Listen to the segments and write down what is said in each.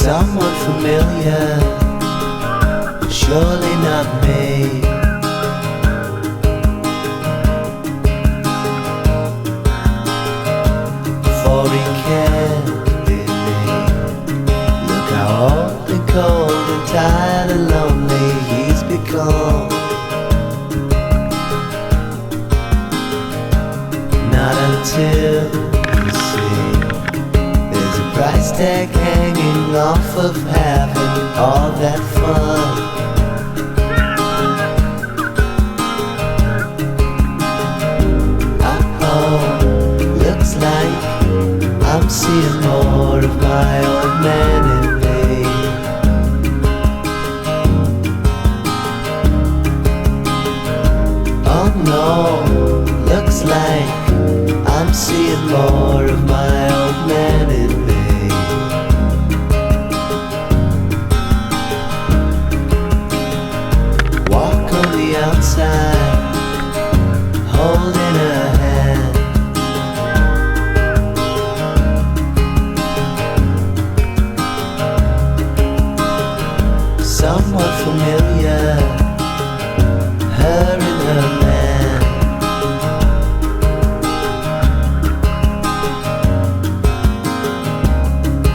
Someone familiar, surely not me. For he can't be me. Look how old and cold and tired and lonely he's become. Not until you see there's a price tag hanging off of having all that fun. Uh-oh, looks like I'm seeing more of my old man in me. Oh no, looks like I'm seeing more of my old man in me. Walk on the outside, holding a hand. Somewhat familiar, her and her man.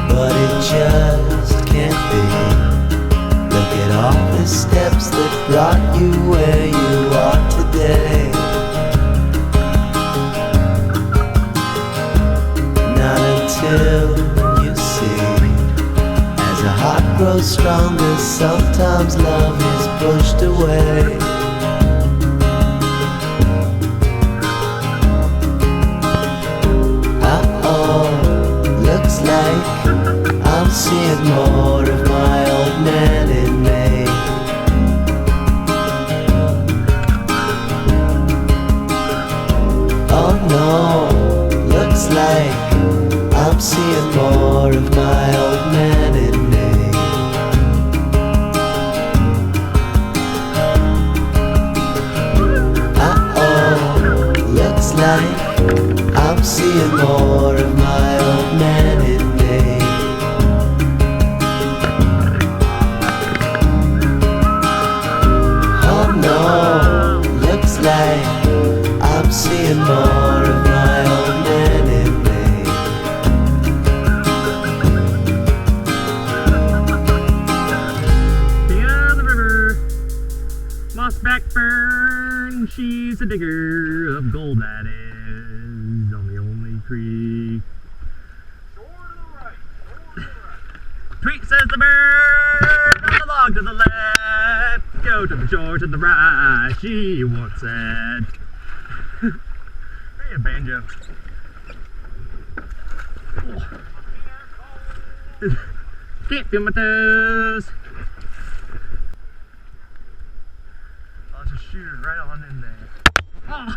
But it just can't be. Look at all the steps that brought you where you are today. Not until you see, as a heart grows stronger, sometimes love is pushed away. Uh-oh, looks like I'm seeing more of my old man in me. Oh no, looks like I'm seeing more of my old man in me. Uh-oh, looks like I'm seeing more of my old man in me. Oh no, looks like I'm seeing more of my old man in me. Down the river, mossback fern, she's a digger of gold, that is, on the Olney Creek. Tweet says the bird, on the log to the left, go to the shore to the right, she once said. Hey, a banjo. Oh. Can't feel my toes. I'll just shoot it right on in there. Oh.